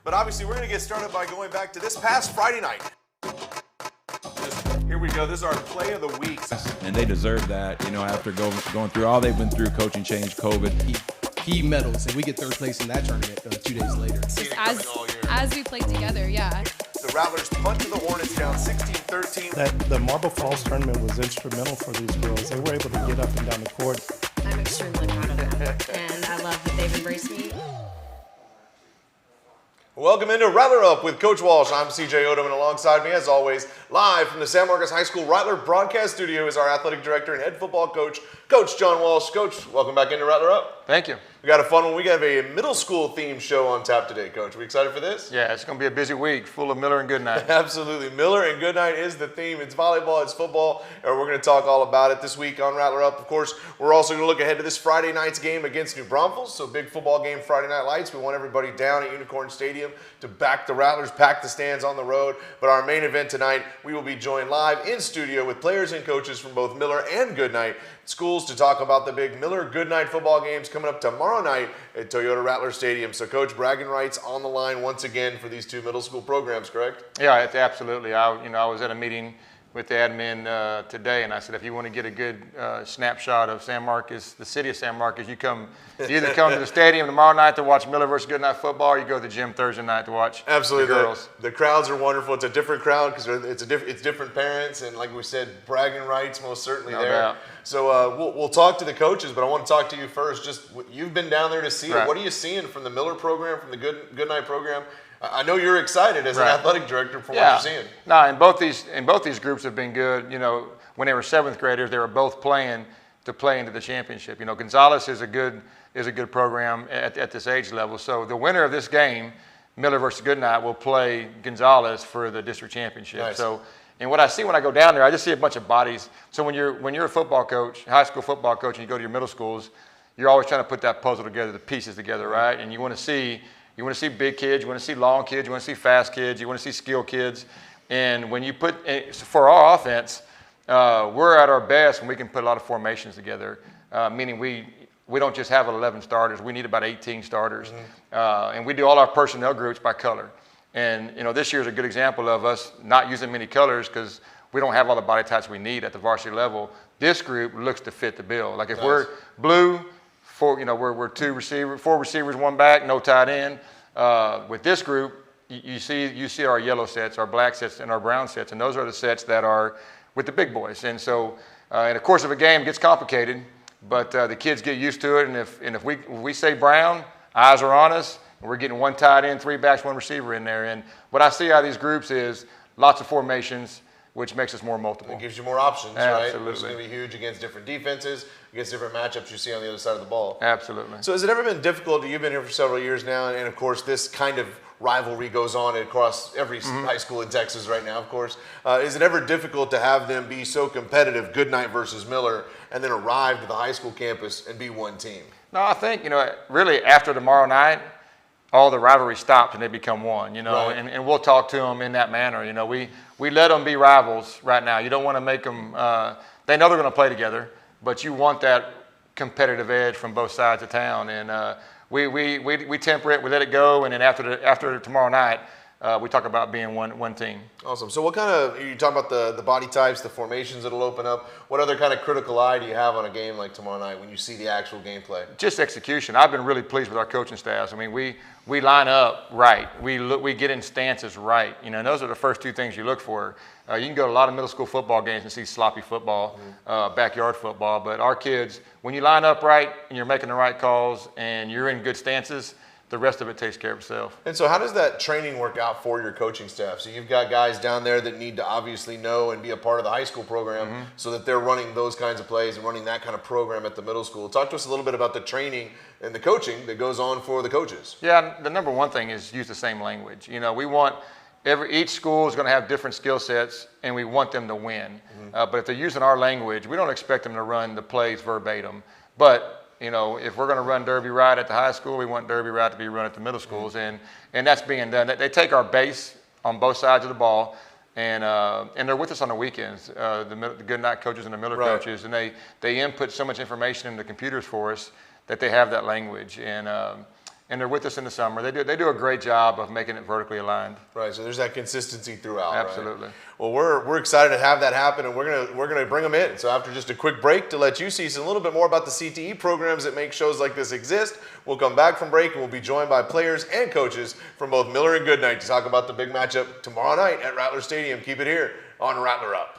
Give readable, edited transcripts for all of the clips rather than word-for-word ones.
But obviously, we're going to get started by going back to this past Friday night. Here we go. This is our play of the week. And they deserve that, after going through all they've been through, coaching change, COVID. He medals, and we get third place in that tournament 2 days later. As we played together, yeah. The Rattlers punch the Hornets down 16-13. The Marble Falls tournament was instrumental for these girls. They were able to get up and down the court. I'm extremely proud of them, and I love that they've embraced me. Welcome into Rattler Up with Coach Walsh. I'm CJ Odom, and alongside me, as always, live from the San Marcos High School Rattler broadcast studio is our athletic director and head football coach, Coach John Walsh. Coach, welcome back into Rattler Up. Thank you. We got a fun one. We have a middle school themed show on tap today, Coach. Are we excited for this? Yeah, it's going to be a busy week full of Miller and Goodnight. Absolutely. Miller and Goodnight is the theme. It's volleyball, it's football, and we're going to talk all about it this week on Rattler Up. Of course, we're also going to look ahead to this Friday night's game against New Braunfels. So big football game, Friday Night Lights. We want everybody down at Unicorn Stadium to back the Rattlers, pack the stands on the road. But our main event tonight, we will be joined live in studio with players and coaches from both Miller and Goodnight schools to talk about the big Miller Goodnight football games coming up tomorrow night at Toyota Rattler Stadium. So Coach, bragging rights on the line once again for these two middle school programs, correct? Yeah, it's absolutely. I was at a meeting with the admin today, and I said, if you want to get a good snapshot of San Marcos, the city of San Marcos, you either come to the stadium tomorrow night to watch Miller versus Goodnight football, or you go to the gym Thursday night to watch Absolutely. The girls. The crowds are wonderful. It's a different crowd because it's different parents, and like we said, bragging rights most certainly No there. doubt. So we'll talk to the coaches, but I want to talk to you first. Just you've been down there to see Right. it. What are you seeing from the Miller program, from the Goodnight program? I know you're excited as an Right. athletic director for what Yeah. you're seeing. No, and both these groups have been good. When they were seventh graders, they were both playing to play into the championship. Gonzales is a good program at this age level. So the winner of this game, Miller versus Goodnight, will play Gonzales for the district championship. Nice. So, and what I see when I go down there, I just see a bunch of bodies. So when you're a football coach, high school football coach, and you go to your middle schools, you're always trying to put that puzzle together, the pieces together, right? And you want to see big kids, you want to see long kids, you want to see fast kids, you want to see skilled kids. And when you for our offense, we're at our best when we can put a lot of formations together, meaning we don't just have 11 starters. We need about 18 starters. And we do all our personnel groups by color. And, this year's a good example of us not using many colors because we don't have all the body types we need at the varsity level. This group looks to fit the bill. Like if we're blue, we're four receivers, one back, no tight end. With this group, you see our yellow sets, our black sets, and our brown sets, and those are the sets that are with the big boys. And so, in the course of a game, it gets complicated, but the kids get used to it. And if we say brown, eyes are on us, and we're getting one tight end, three backs, one receiver in there. And what I see out of these groups is lots of formations, which makes us more multiple. It gives you more options, Absolutely. right? Which is going to be huge against different defenses, against different matchups you see on the other side of the ball. Absolutely. So has it ever been difficult? You've been here for several years now, and of course this kind of rivalry goes on across every high school in Texas right now, of course. Is it ever difficult to have them be so competitive, Goodnight versus Miller, and then arrive to the high school campus and be one team? No, I think, really after tomorrow night, all the rivalry stops and they become one, Right. and we'll talk to them in that manner. We let them be rivals right now. You don't want to make them, they know they're going to play together, but you want that competitive edge from both sides of town. And we temper it, we let it go, and then after tomorrow night, we talk about being one team. Awesome. So what kind of, you talk about the body types, the formations that'll open up. What other kind of critical eye do you have on a game like tomorrow night when you see the actual gameplay? Just execution. I've been really pleased with our coaching staffs. I mean, we line up right. We get in stances right. And those are the first two things you look for. You can go to a lot of middle school football games and see sloppy football, backyard football. But our kids, when you line up right and you're making the right calls and you're in good stances, the rest of it takes care of itself. And so how does that training work out for your coaching staff? So you've got guys down there that need to obviously know and be a part of the high school program so that they're running those kinds of plays and running that kind of program at the middle school. Talk to us a little bit about the training and the coaching that goes on for the coaches. Yeah, the number one thing is use the same language. We want each school is going to have different skill sets, and we want them to win. But if they're using our language, we don't expect them to run the plays verbatim. But if we're going to run Derby Ride at the high school, we want Derby Ride to be run at the middle schools, and that's being done. They take our base on both sides of the ball, and they're with us on the weekends, the Goodnight coaches and the Miller coaches, and they input so much information into the computers for us that they have that language. And and they're with us in the summer. They do a great job of making it vertically aligned. Right, so there's that consistency throughout. Absolutely. Right? Well, we're excited to have that happen, and we're gonna bring them in. So after just a quick break to let you see a little bit more about the CTE programs that make shows like this exist, we'll come back from break and we'll be joined by players and coaches from both Miller and Goodnight to talk about the big matchup tomorrow night at Rattler Stadium. Keep it here on Rattler Up.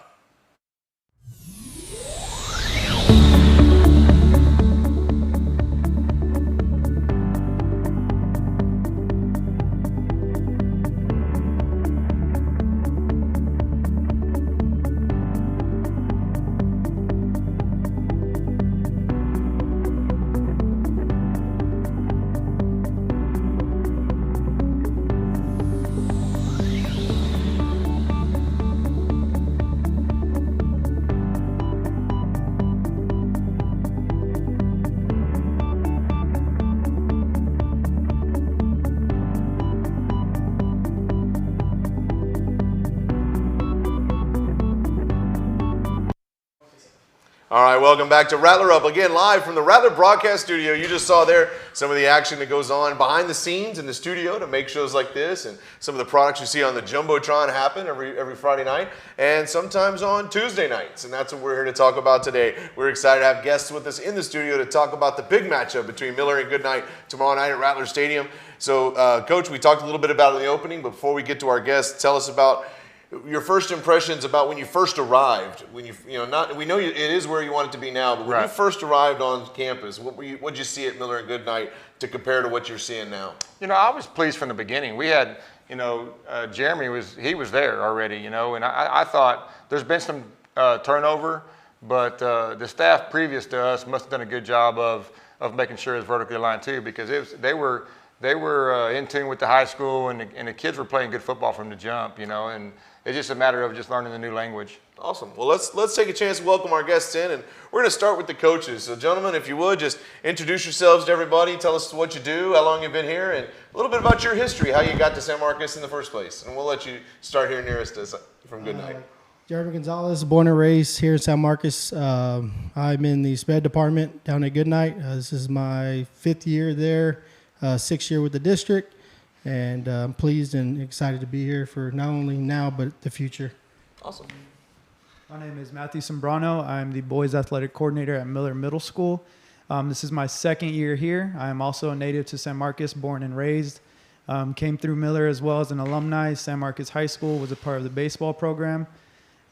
All right, welcome back to Rattler Up, again live from the Rattler broadcast studio. You just saw there some of the action that goes on behind the scenes in the studio to make shows like this, and some of the products you see on the Jumbotron happen every Friday night, and sometimes on Tuesday nights, and that's what we're here to talk about today. We're excited to have guests with us in the studio to talk about the big matchup between Miller and Goodnight tomorrow night at Rattler Stadium. So, Coach, we talked a little bit about it in the opening, but before we get to our guests, tell us about your first impressions about when you first arrived. When we know it is where you want it to be now, but when you first arrived on campus, what'd you see at Miller and Goodnight to compare to what you're seeing now? I was pleased from the beginning. We had, Jeremy was there already, and I thought there's been some turnover, but the staff previous to us must have done a good job of making sure it's vertically aligned too, because they were in tune with the high school, and the kids were playing good football from the jump, and it's just a matter of just learning the new language. Awesome. Well, let's take a chance to welcome our guests in, and we're going to start with the coaches. So, gentlemen, if you would, just introduce yourselves to everybody. Tell us what you do, how long you've been here, and a little bit about your history, how you got to San Marcos in the first place. And we'll let you start here nearest us from Goodnight. Jeremy Gonzalez, born and raised here in San Marcos. I'm in the SPED department down at Goodnight. This is my 5th year there, 6th year with the district. And I'm pleased and excited to be here for not only now, but the future. Awesome. My name is Matthew Sombrano. I'm the boys athletic coordinator at Miller Middle School. This is my 2nd year here. I'm also a native to San Marcos, born and raised. Came through Miller as well as an alumni. San Marcos High School, was a part of the baseball program.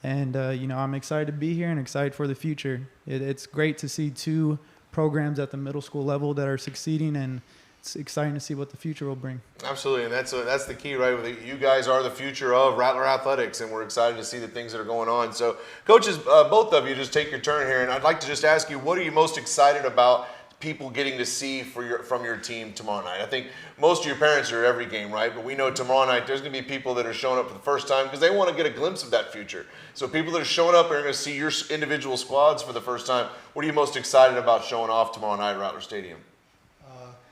And, I'm excited to be here and excited for the future. It's great to see 2 programs at the middle school level that are succeeding, and it's exciting to see what the future will bring. Absolutely, and that's the key, right? You guys are the future of Rattler Athletics, and we're excited to see the things that are going on. So, coaches, both of you, just take your turn here, and I'd like to just ask you, what are you most excited about people getting to see from your team tomorrow night? I think most of your parents are at every game, right? But we know tomorrow night there's going to be people that are showing up for the first time because they want to get a glimpse of that future. So people that are showing up are going to see your individual squads for the first time. What are you most excited about showing off tomorrow night at Rattler Stadium?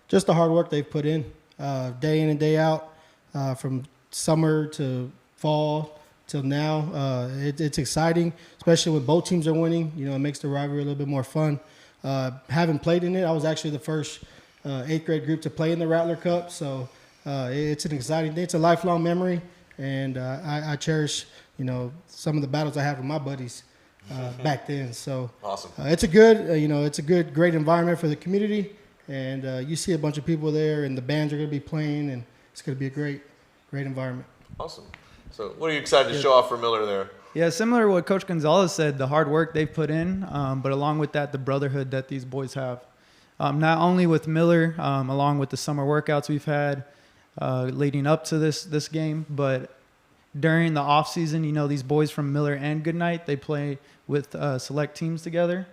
Just the hard work they've put in, day in and day out, from summer to fall till now. It's exciting, especially when both teams are winning. It makes the rivalry a little bit more fun. Having played in it, I was actually the first 8th grade group to play in the Rattler Cup, so it's an exciting thing. It's a lifelong memory, and I cherish, some of the battles I had with my buddies back then. So awesome. It's a good, great environment for the community. And you see a bunch of people there, and the bands are going to be playing, and it's going to be a great environment. Awesome. So what are you excited to show off for Miller there? Yeah, similar to what Coach Gonzalez said, the hard work they've put in, but along with that, the brotherhood that these boys have. Not only with Miller, along with the summer workouts we've had leading up to this game, but during the off season, these boys from Miller and Goodnight, they play with select teams together.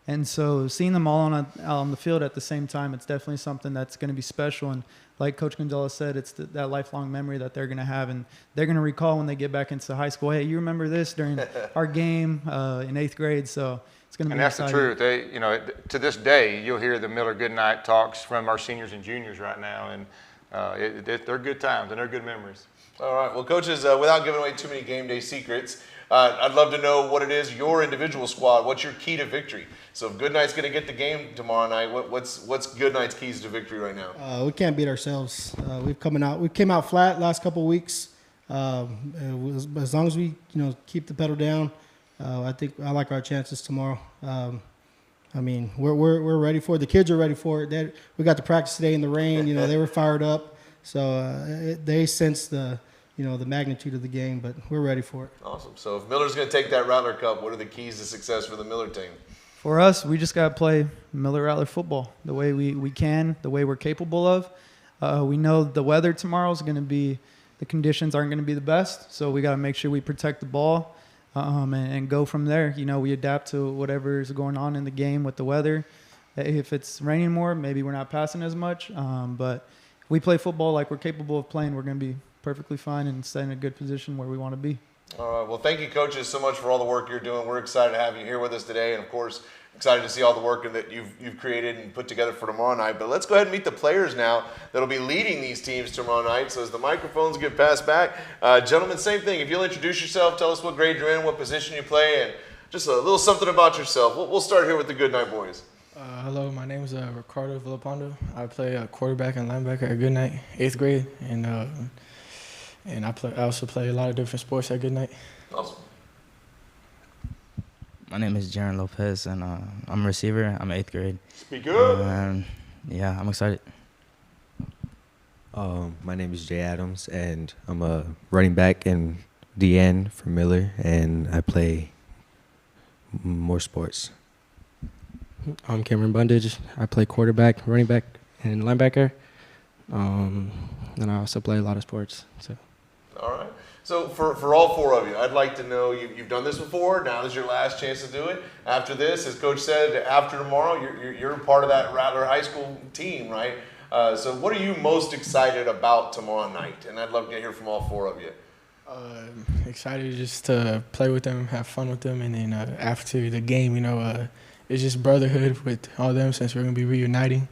And so seeing them all on the field at the same time, it's definitely something that's going to be special. And like Coach Gonzalez said, it's that lifelong memory that they're going to have. And they're going to recall when they get back into high school, hey, you remember this during our game in 8th grade. So it's going to be exciting. And that's the truth. To this day, you'll hear the Miller Goodnight talks from our seniors and juniors right now. And they're good times and they're good memories. All right. Well, coaches, without giving away too many game day secrets, I'd love to know what it is, your individual squad. What's your key to victory? So if Goodnight's going to get the game tomorrow night, what's Goodnight's keys to victory right now? We can't beat ourselves. We came out flat last couple of weeks. As long as we keep the pedal down, I think I like our chances tomorrow. I mean, we're ready for it. The kids are ready for it. We got to practice today in the rain. They were fired up, so they sense the magnitude of the game. But we're ready for it. Awesome. So if Miller's going to take that Rattler Cup, what are the keys to success for the Miller team? For us, we just got to play Miller Rattler football the way we can, the way we're capable of. We know the weather tomorrow is going to be, the conditions aren't going to be the best, so we got to make sure we protect the ball and go from there. We adapt to whatever is going on in the game with the weather. If it's raining more, maybe we're not passing as much. But if we play football like we're capable of playing, we're going to be perfectly fine and stay in a good position where we want to be. All right. Well, thank you, coaches, so much for all the work you're doing. We're excited to have you here with us today, and of course, excited to see all the work that you've created and put together for tomorrow night. But let's go ahead and meet the players now that'll be leading these teams tomorrow night. So as the microphones get passed back, gentlemen, same thing. If you'll introduce yourself, tell us what grade you're in, what position you play, and just a little something about yourself. We'll start here with the Goodnight boys. Hello, my name is Ricardo Villapando. I play quarterback and linebacker at Goodnight, 8th grade, and I also play a lot of different sports at Goodnight. Awesome. My name is Jaron Lopez, and I'm a receiver. I'm 8th grade. Speak up. Yeah, I'm excited. My name is Jay Adams, and I'm a running back and DN for Miller, and I play more sports. I'm Cameron Bundage. I play quarterback, running back, and linebacker. And I also play a lot of sports. So. All right. So for all four of you, I'd like to know, you've done this before. Now is your last chance to do it. After this, as Coach said, after tomorrow, you're part of that Rattler High School team, right? So what are you most excited about tomorrow night? And I'd love to hear from all four of you. Excited just to play with them, have fun with them, and then after the game, it's just brotherhood with all them since we're going to be reuniting.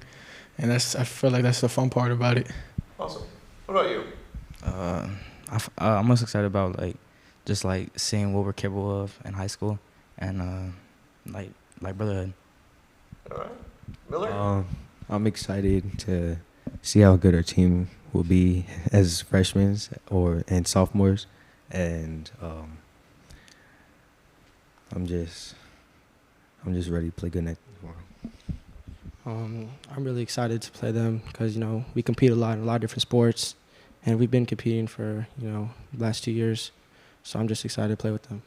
And I feel like that's the fun part about it. Awesome. What about you? I'm most excited about just seeing what we're capable of in high school and like brotherhood. All right, Miller. I'm excited to see how good our team will be as freshmen and sophomores, and I'm just ready to play good night tomorrow. I'm really excited to play them because we compete a lot in a lot of different sports. And we've been competing for, the last 2 years. So I'm just excited to play with them.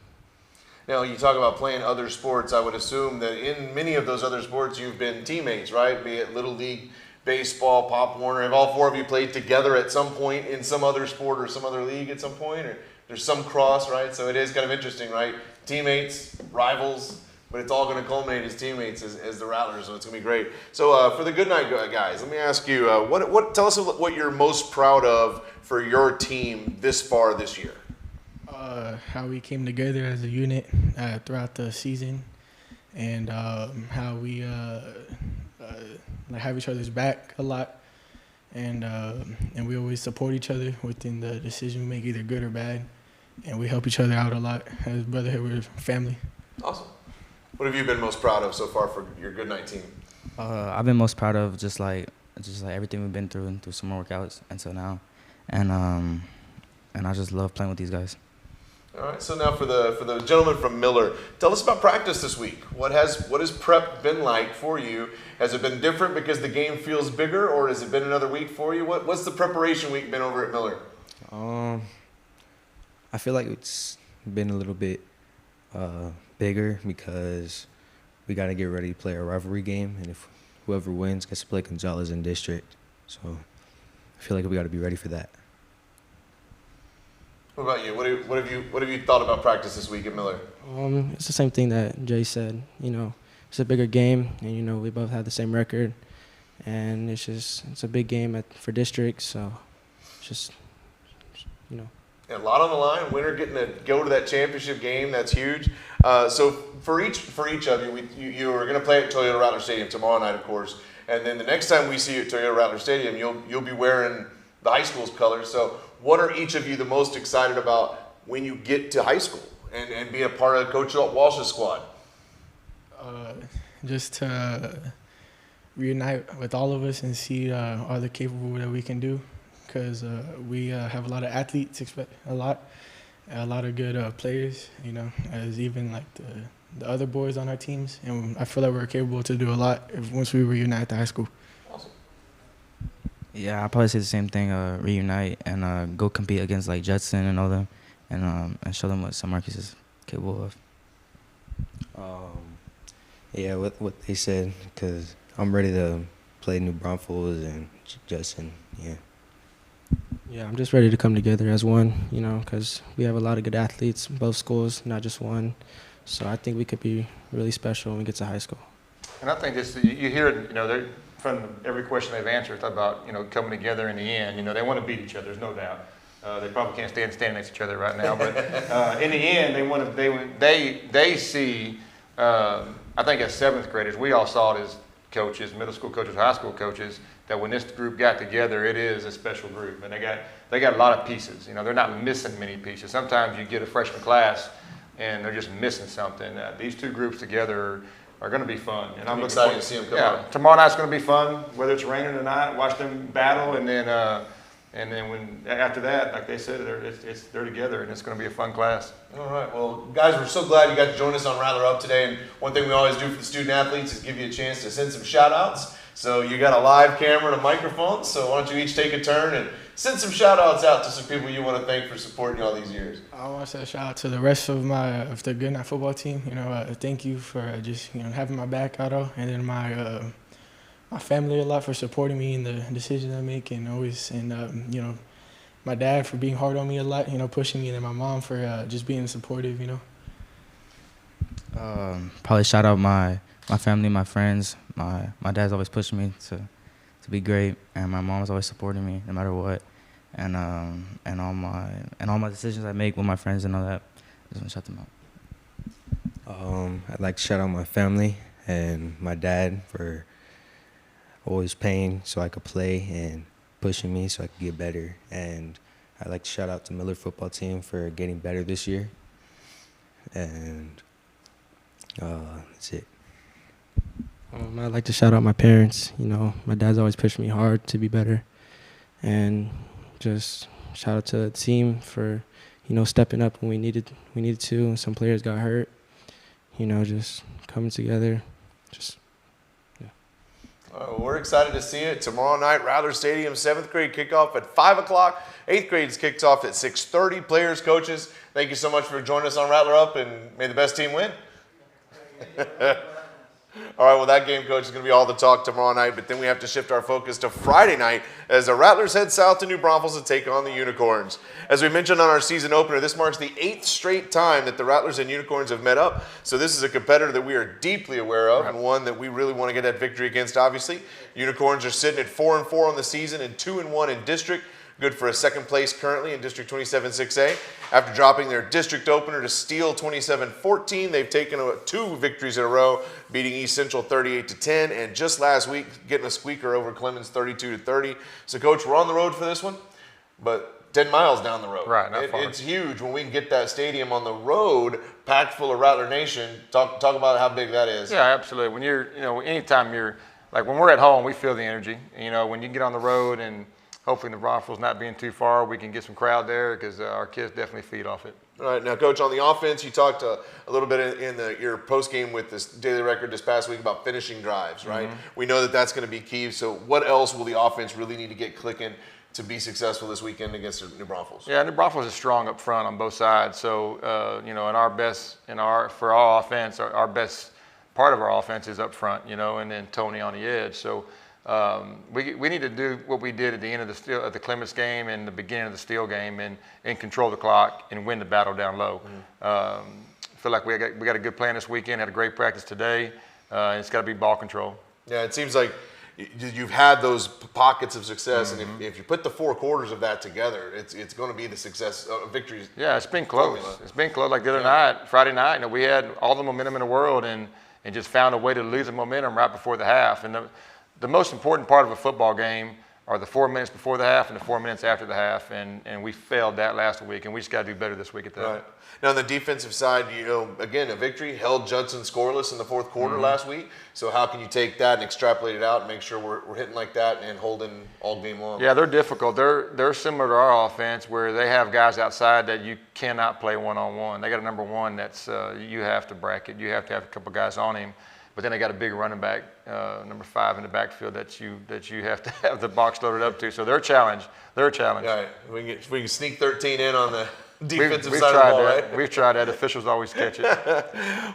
Now, you talk about playing other sports. I would assume that in many of those other sports, you've been teammates, right? Be it Little League, baseball, Pop Warner. Have all four of you played together at some point in some other sport or some other league at some point? Or there's some cross, right? So it is kind of interesting, right? Teammates, rivals, but it's all going to culminate as teammates as the Rattlers, so it's going to be great. So for the Goodnight guys, let me ask you, tell us what you're most proud of for your team this far this year. How we came together as a unit throughout the season, and how we have each other's back a lot, and we always support each other within the decision we make, either good or bad, and we help each other out a lot as brotherhood. We're family. Awesome. What have you been most proud of so far for your Goodnight team? I've been most proud of just like everything we've been through summer workouts until now, and I just love playing with these guys. All right. So now for the gentleman from Miller, tell us about practice this week. What has prep been like for you? Has it been different because the game feels bigger, or has it been another week for you? What's the preparation week been over at Miller? I feel like it's been a little bit bigger because we got to get ready to play a rivalry game, and if whoever wins gets to play Gonzales in district. So I feel like we got to be ready for that. What about you? What have you thought about practice this week at Miller? It's the same thing that Jay said. It's a bigger game, and we both have the same record, and it's a big game for district. So it's just. A lot on the line. Winner getting to go to that championship game. That's huge. So for each of you, you are going to play at Toyota Rattler Stadium tomorrow night, of course. And then the next time we see you at Toyota Rattler Stadium, you'll be wearing the high school's colors. So what are each of you the most excited about when you get to high school and be a part of Coach Walsh's squad? Just to reunite with all of us and see all the capable that we can do, because we have a lot of athletes, a lot of good players, you know, as even like the other boys on our teams, and I feel like we're capable to do a lot once we reunite at the high school. Awesome. Yeah, I'll probably say the same thing. Reunite and go compete against like Judson and all them, and show them what San Marcos is capable of. Yeah, what they said, because I'm ready to play New Braunfels and Judson. Yeah. Yeah, I'm just ready to come together as one, you know, because we have a lot of good athletes in both schools, not just one. So I think we could be really special when we get to high school. And I think this, you hear it, you know, from every question they've answered about, you know, coming together in the end. You know, they want to beat each other, there's no doubt. They probably can't stand next to each other right now, but in the end, they see. I think as seventh graders, we all saw it as coaches, middle school coaches, high school coaches, that when this group got together, it is a special group, and they got a lot of pieces. You know, they're not missing many pieces. Sometimes you get a freshman class, and they're just missing something. These two groups together are going to be fun, and I'm excited to see them come out. Tomorrow night's going to be fun, whether it's raining or not. Watch them battle, and then when after that, like they said, they're together, and it's going to be a fun class. All right. Well, guys, we're so glad you got to join us on Rattler Up today. And one thing we always do for the student athletes is give you a chance to send some shout outs. So you got a live camera and a microphone. So why don't you each take a turn and send some shout outs out to some people you want to thank for supporting you all these years. I want to say a shout out to the rest of the Good Night football team. You know, thank you for just having my back, Otto, and then my family a lot for supporting me in the decisions I make, and always, and my dad for being hard on me a lot, pushing me, and then my mom for just being supportive, Probably shout out my family, my friends. My dad's always pushing me to be great, and my mom's always supporting me no matter what. And all my decisions I make with my friends and all that, I just want to shout them out. I'd like to shout out my family and my dad for always paying so I could play and pushing me so I could get better. And I'd like to shout out the Miller football team for getting better this year. And that's it. I'd like to shout out my parents. My dad's always pushed me hard to be better. And just shout out to the team for, stepping up when we needed to. And some players got hurt. Just coming together. We're excited to see it. Tomorrow night, Rattler Stadium, 7th grade kickoff at 5 o'clock. 8th grade's kicked off at 6:30. Players, coaches, thank you so much for joining us on Rattler Up, and may the best team win. All right, well, that game, Coach, is going to be all the talk tomorrow night, but then we have to shift our focus to Friday night as the Rattlers head south to New Braunfels to take on the Unicorns. As we mentioned on our season opener, this marks the 8th straight time that the Rattlers and Unicorns have met up, so this is a competitor that we are deeply aware of and one that we really want to get that victory against, obviously. Unicorns are sitting at 4-4 on the season and 2-1 in district. Good for a second place currently in District 27-6A. After dropping their district opener to Steele 27-14, they've taken 2 victories in a row, beating East Central 38-10, and just last week getting a squeaker over Clemens 32-30. So, Coach, we're on the road for this one, but 10 miles down the road. Right, not far. It's huge when we can get that stadium on the road packed full of Rattler Nation. Talk about how big that is. Yeah, absolutely. When you're, anytime you're, like when we're at home, we feel the energy. When you get on the road and hopefully the Braunfels not being too far, we can get some crowd there because our kids definitely feed off it. All right, now, Coach, on the offense, you talked a little bit in your post-game with this Daily Record this past week about finishing drives, right? Mm-hmm. We know that that's going to be key. So what else will the offense really need to get clicking to be successful this weekend against New Braunfels? Yeah, New Braunfels is strong up front on both sides. So, for our offense, our best part of our offense is up front, and then Tony on the edge. So, we need to do what we did at the end of the Clemens game and the beginning of the Steele game and control the clock and win the battle down low. Mm-hmm. Feel like we got a good plan this weekend, had a great practice today, and it's got to be ball control. Yeah, it seems like you've had those pockets of success, mm-hmm. and if you put the 4 quarters of that together, it's going to be the success victories. Yeah, it's been close. Formula. It's been close. Like the other night, Friday night, we had all the momentum in the world and just found a way to lose the momentum right before the half. And the most important part of a football game are the 4 minutes before the half and the 4 minutes after the half, and we failed that last week, and we just got to do better this week at that. Right. Now, on the defensive side, again, a victory held Judson scoreless in the fourth quarter last week. So how can you take that and extrapolate it out and make sure we're hitting like that and holding all game long? Yeah, they're difficult. They're similar to our offense where they have guys outside that you cannot play one-on-one. They got a number one that's you have to bracket. You have to have a couple guys on him. But then they got a big running back, number 5 in the backfield that you have to have the box loaded up to. So they're a challenge. They're a challenge. All right. We can sneak 13 in on the defensive we've side of the ball, that. right? We've tried that. Officials always catch it.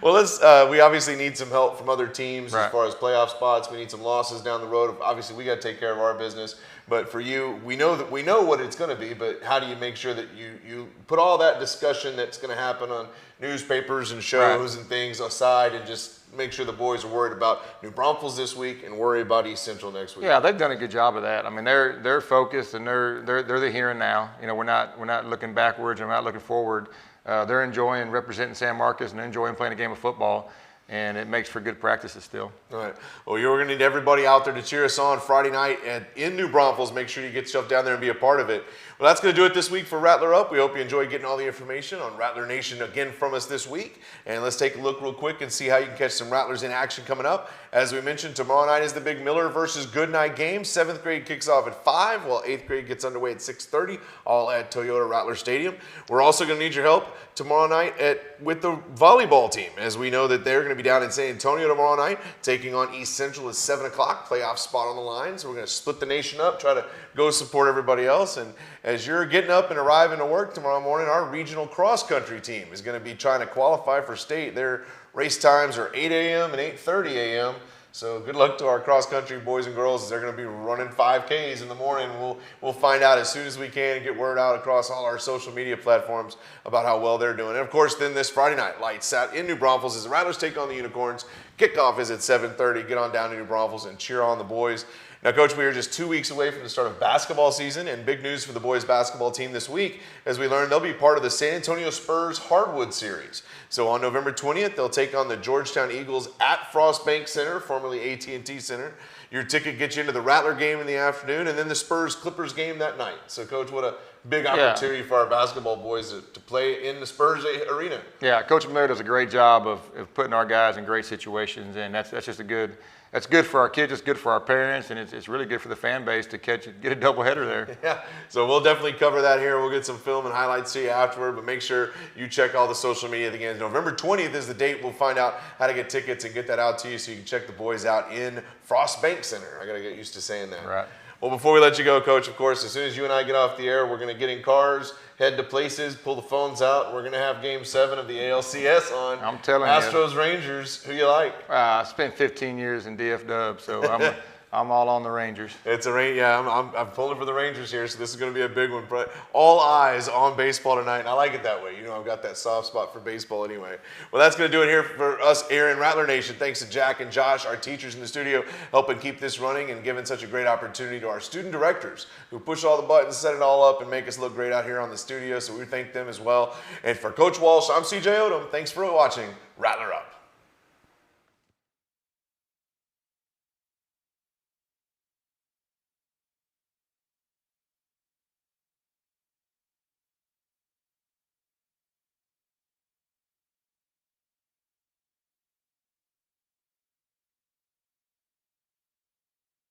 Well, we obviously need some help from other teams Right. as far as playoff spots. We need some losses down the road. Obviously, we got to take care of our business. But for you, we know what it's going to be. But how do you make sure that you put all that discussion that's going to happen on newspapers and shows and things aside, and just make sure the boys are worried about New Braunfels this week and worry about East Central next week? Yeah, they've done a good job of that. I mean, they're focused and they're the here and now. We're not looking backwards and we're not looking forward. They're enjoying representing San Marcos and they're enjoying playing a game of football. And it makes for good practices still. All right. Well, you're going to need everybody out there to cheer us on Friday night in New Braunfels. Make sure you get yourself down there and be a part of it. Well, that's going to do it this week for Rattler Up. We hope you enjoyed getting all the information on Rattler Nation again from us this week. And let's take a look real quick and see how you can catch some Rattlers in action coming up. As we mentioned, tomorrow night is the big Miller versus Goodnight game. 7th grade kicks off at 5, while 8th grade gets underway at 6:30, all at Toyota Rattler Stadium. We're also going to need your help tomorrow night with the volleyball team, as we know that they're going to be down in San Antonio tomorrow night, taking on East Central at 7 o'clock, playoff spot on the line. So we're going to split the nation up, try to go support everybody else. And as you're getting up and arriving to work tomorrow morning, our regional cross-country team is going to be trying to qualify for state. Their race times are 8 a.m. and 8:30 a.m. So good luck to our cross-country boys and girls, as they're going to be running 5Ks in the morning. We'll find out as soon as we can and get word out across all our social media platforms about how well they're doing. And, of course, then this Friday night, lights out in New Braunfels as the Rattlers take on the Unicorns. Kickoff is at 7:30. Get on down to New Braunfels and cheer on the boys. Now, Coach, we are just 2 weeks away from the start of basketball season, and big news for the boys basketball team this week, as we learned they'll be part of the San Antonio Spurs Hardwood Series. So on November 20th, they'll take on the Georgetown Eagles at Frost Bank Center, formerly AT&T Center. Your ticket gets you into the Rattler game in the afternoon, and then the Spurs-Clippers game that night. So, Coach, what a big opportunity for our basketball boys to play in the Spurs arena. Yeah, Coach Miller does a great job of putting our guys in great situations, and that's just that's good for our kids, it's good for our parents, and it's really good for the fan base to get a doubleheader there. Yeah, so we'll definitely cover that here. We'll get some film and highlights to you afterward, but make sure you check all the social media again. November 20th is the date. We'll find out how to get tickets and get that out to you so you can check the boys out in Frost Bank Center. I got to get used to saying that. Right. Well, before we let you go, Coach, of course, as soon as you and I get off the air, we're going to get in cars, head to places, pull the phones out. We're going to have Game 7 of the ALCS on. I'm telling Astros, Rangers. Who you like? I spent 15 years in DFW, so I'm all on the Rangers. It's I'm pulling for the Rangers here, so this is going to be a big one. But all eyes on baseball tonight, and I like it that way. I've got that soft spot for baseball anyway. Well, that's going to do it here for us here in Rattler Nation. Thanks to Jack and Josh, our teachers in the studio, helping keep this running and giving such a great opportunity to our student directors who push all the buttons, set it all up, and make us look great out here on the studio. So we thank them as well. And for Coach Walsh, I'm CJ Odom. Thanks for watching Rattler Up.